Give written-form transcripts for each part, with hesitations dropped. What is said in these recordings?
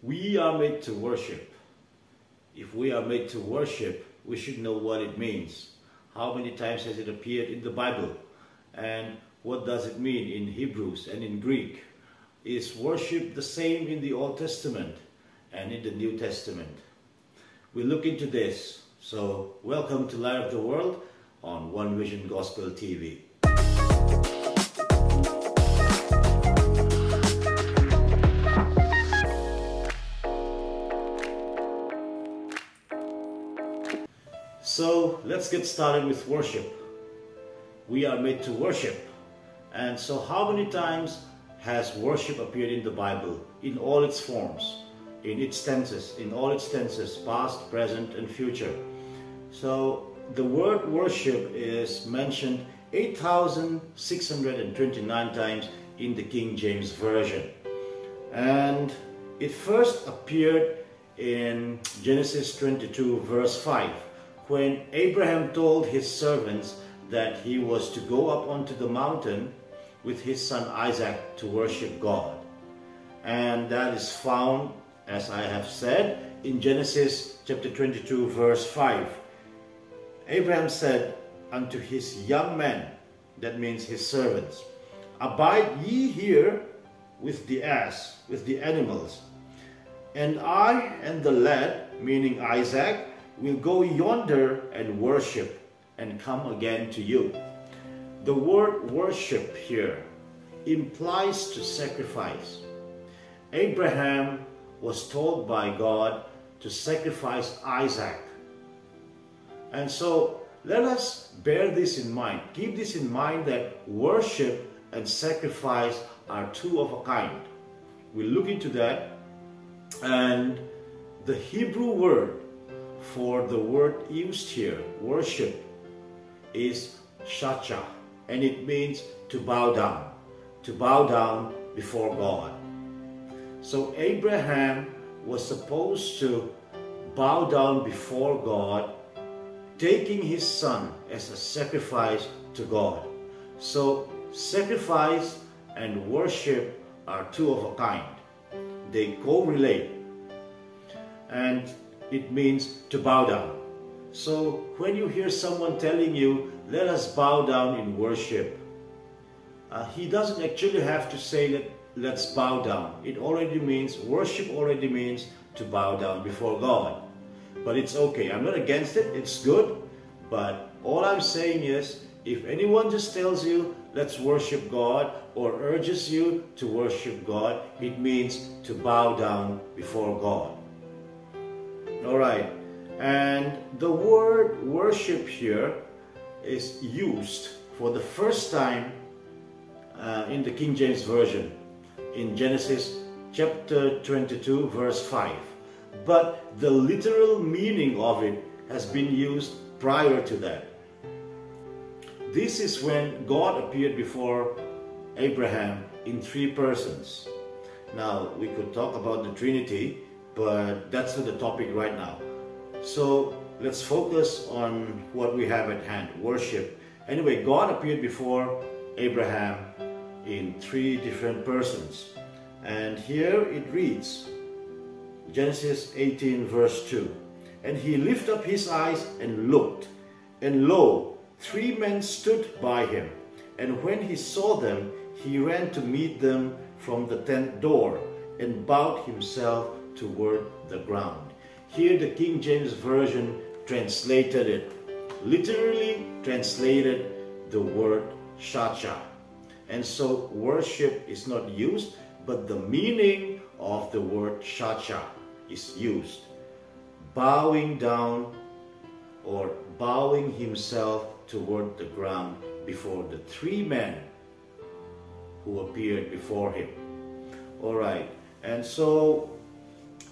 We are made to worship. If we are made to worship, we should know what it means. How many times has it appeared in the Bible? And what does it mean in Hebrews and in Greek? Is worship the same in the Old Testament and in the New Testament? We look into this. So welcome to Light of the World on One Vision Gospel TV. So let's get started with worship. We are made to worship. And so how many times has worship appeared in the Bible? In all its forms, in all its tenses, past, present, and future. So the word worship is mentioned 8,629 times in the King James Version. And it first appeared in Genesis 22 verse 5. When Abraham told his servants that he was to go up onto the mountain with his son Isaac to worship God. And that is found, as I have said, in Genesis chapter 22 verse 5. Abraham said unto his young men, that means his servants, "Abide ye here with the ass, with the animals, and I and the lad," meaning Isaac, "will go yonder and worship and come again to you." The word worship here implies to sacrifice. Abraham was told by God to sacrifice Isaac. And so let us bear this in mind. Keep this in mind that worship and sacrifice are two of a kind. We'll look into that. And the Hebrew word for the word used here, worship, is shacha, and it means to bow down before God. So Abraham was supposed to bow down before God, taking his son as a sacrifice to God. So sacrifice and worship are two of a kind. They correlate. And it means to bow down. So when you hear someone telling you, "Let us bow down in worship," he doesn't actually have to say that, "Let's bow down." It already means, worship already means to bow down before God. But it's okay. I'm not against it. It's good. But all I'm saying is, if anyone just tells you, "Let's worship God," or urges you to worship God, it means to bow down before God. Alright, and the word worship here is used for the first time in the King James Version in Genesis chapter 22 verse 5. But the literal meaning of it has been used prior to that. This is when God appeared before Abraham in three persons. Now, we could talk about the Trinity, but that's not the topic right now. So let's focus on what we have at hand, worship. Anyway, God appeared before Abraham in three different persons. And here it reads, Genesis 18 verse 2. "And he lifted up his eyes and looked, and lo, three men stood by him. And when he saw them, he ran to meet them from the tent door, and bowed himself toward the ground." Here the King James Version translated it, literally translated the word shacha. And so worship is not used, but the meaning of the word shacha is used. Bowing down or bowing himself toward the ground before the three men who appeared before him. Alright, and so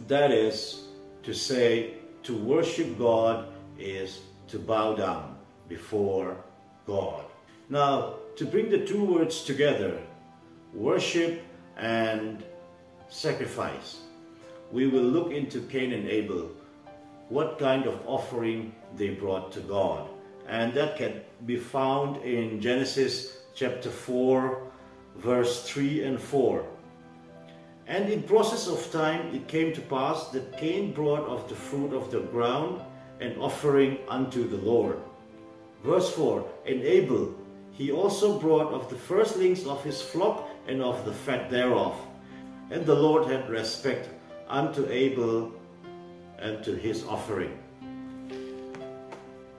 that is to say, to worship God is to bow down before God. Now, to bring the two words together, worship and sacrifice, we will look into Cain and Abel, what kind of offering they brought to God. And that can be found in Genesis chapter 4, verse 3 and 4. And in process of time it came to pass that Cain brought of the fruit of the ground an offering unto the Lord. Verse 4, and Abel, he also brought of the firstlings of his flock and of the fat thereof. And the Lord had respect unto Abel and to his offering.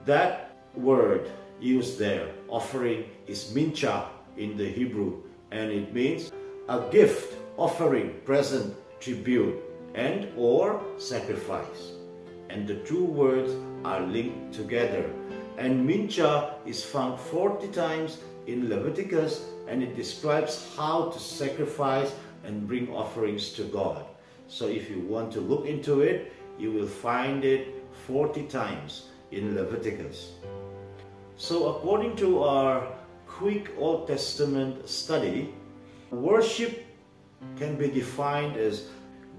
That word used there, offering, is mincha in the Hebrew, and it means a gift, offering, present, tribute, and or sacrifice. And the two words are linked together. And mincha is found 40 times in Leviticus, and it describes how to sacrifice and bring offerings to God. So if you want to look into it, you will find it 40 times in Leviticus. So according to our quick Old Testament study, worship can be defined as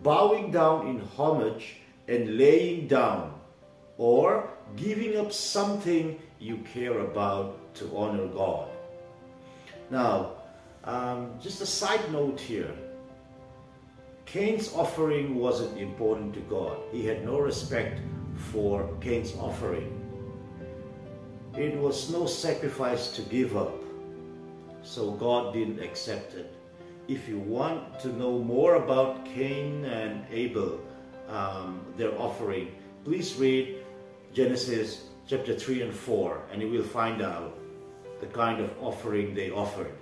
bowing down in homage and laying down, or giving up something you care about to honor God. Now, just a side note here. Cain's offering wasn't important to God. He had no respect for Cain's offering. It was no sacrifice to give up, so God didn't accept it. If you want to know more about Cain and Abel, their offering, please read Genesis chapter 3 and 4, and you will find out the kind of offering they offered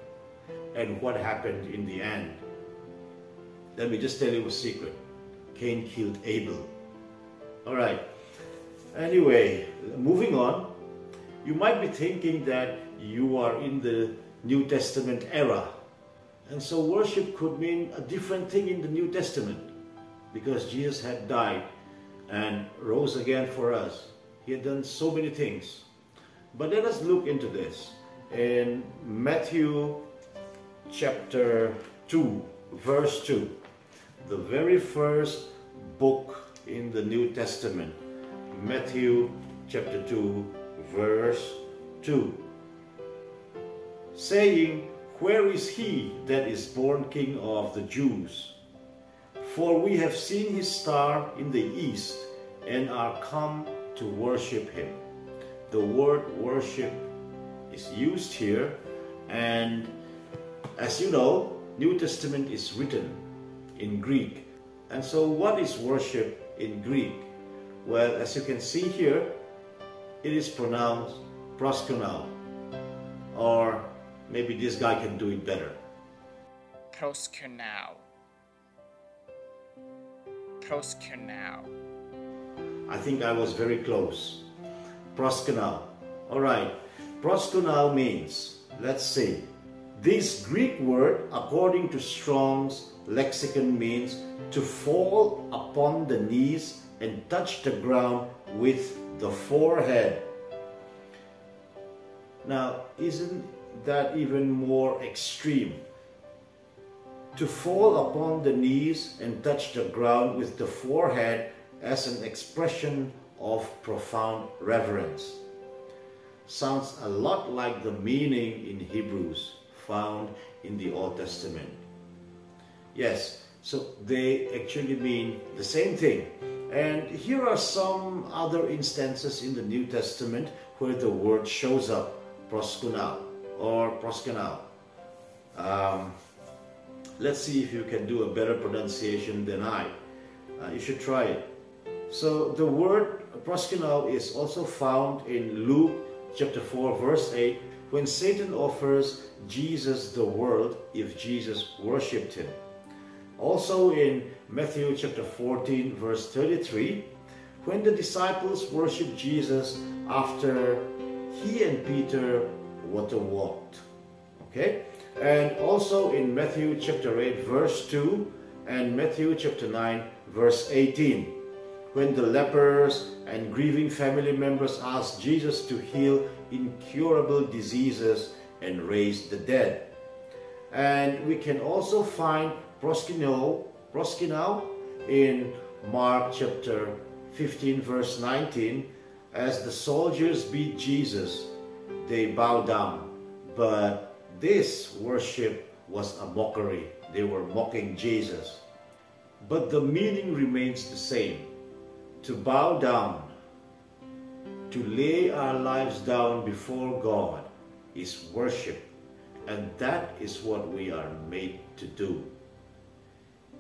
and what happened in the end. Let me just tell you a secret. Cain killed Abel. Alright, anyway, moving on. You might be thinking that you are in the New Testament era, and so worship could mean a different thing in the New Testament, because Jesus had died and rose again for us. He had done so many things. But let us look into this. In Matthew chapter 2, verse 2, the very first book in the New Testament, Matthew chapter 2, verse 2, saying, where is he that is born King of the Jews? For we have seen his star in the east, and are come to worship him. The word worship is used here, and as you know, New Testament is written in Greek. And so what is worship in Greek? Well, as you can see here, it is pronounced proskunao, or maybe this guy can do it better. Proskunao. Proskunao. I think I was very close. Proskunao. Alright, proskunao means, let's see, this Greek word, according to Strong's lexicon, means to fall upon the knees and touch the ground with the forehead. Now, isn't that even more extreme? To fall upon the knees and touch the ground with the forehead as an expression of profound reverence. Sounds a lot like the meaning in Hebrews found in the Old Testament. Yes, so they actually mean the same thing. And here are some other instances in the New Testament where the word shows up, proskunao or proskunao. Let's see if you can do a better pronunciation than I. You should try it. So the word proskunao is also found in Luke chapter 4 verse 8, when Satan offers Jesus the world if Jesus worshipped him. Also in Matthew chapter 14 verse 33, when the disciples worshiped Jesus after he and Peter water walked. Okay? And also in Matthew chapter 8 verse 2 and Matthew chapter 9 verse 18, when the lepers and grieving family members asked Jesus to heal incurable diseases and raise the dead. And we can also find proskunao in Mark chapter 15 verse 19. As the soldiers beat Jesus, they bow down. But this worship was a mockery. They were mocking Jesus. but the meaning remains the same. To bow down, to lay our lives down before God is worship, and that is what we are made to do.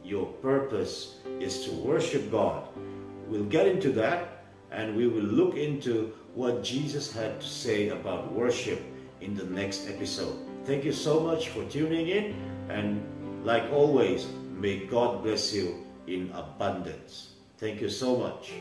Your purpose is to worship God. We'll get into that, and we will look into what Jesus had to say about worship in the next episode. Thank you so much for tuning in, and like always, may God bless you in abundance. Thank you so much.